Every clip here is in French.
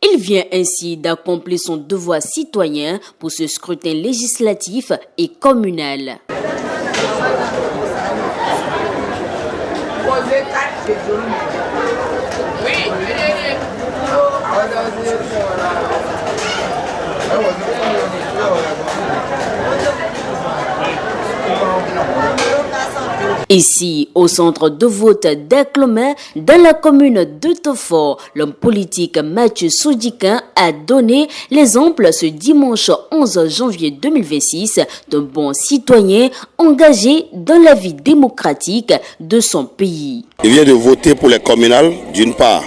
Il vient ainsi d'accomplir son devoir citoyen pour ce scrutin législatif et communal. Ici, au centre de vote d'Aclomé, dans la commune de Tofo, l'homme politique Mathieu Soudiquin a donné l'exemple ce dimanche 11 janvier 2026 d'un bon citoyen engagé dans la vie démocratique de son pays. Il vient de voter pour les communales d'une part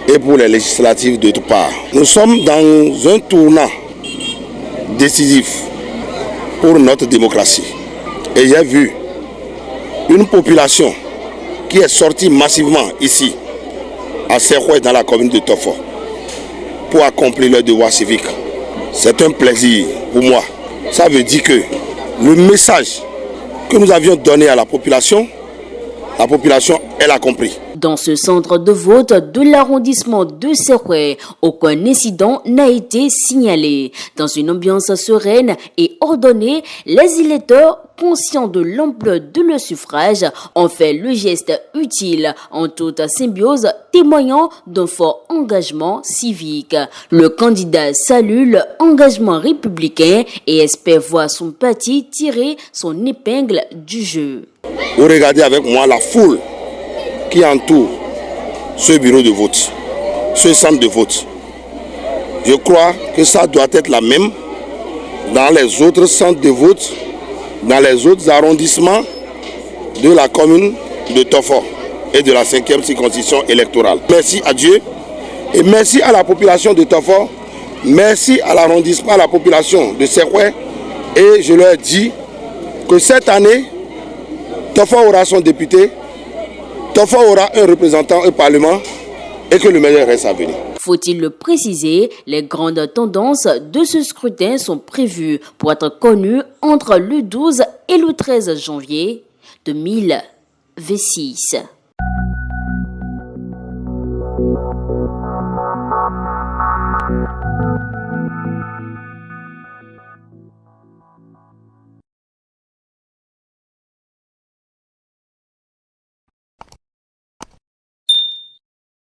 et pour les législatives d'autre part. Nous sommes dans un tournant décisif pour notre démocratie. Et j'ai vu une population qui est sortie massivement ici, à Serroué, dans la commune de Tofo, pour accomplir leur devoir civique. C'est un plaisir pour moi. Ça veut dire que le message que nous avions donné à la population, elle a compris. Dans ce centre de vote de l'arrondissement de Serroué, aucun incident n'a été signalé. Dans une ambiance sereine et ordonnée, les électeurs, conscients de l'ampleur de leur suffrage, ont fait le geste utile en toute symbiose, témoignant d'un fort engagement civique. Le candidat salue l'engagement républicain et espère voir son parti tirer son épingle du jeu. Vous regardez avec moi la foule qui entoure ce bureau de vote, ce centre de vote. Je crois que ça doit être la même dans les autres centres de vote, dans les autres arrondissements de la commune de Tofo et de la 5e circonscription électorale. Merci à Dieu et merci à la population de Tofo, merci à l'arrondissement, à la population de Serroué, et je leur dis que cette année, Tofo aura son député, Tofo aura un représentant au Parlement et que le meilleur reste à venir. Faut-il le préciser, les grandes tendances de ce scrutin sont prévues pour être connues entre le 12 et le 13 janvier 2026.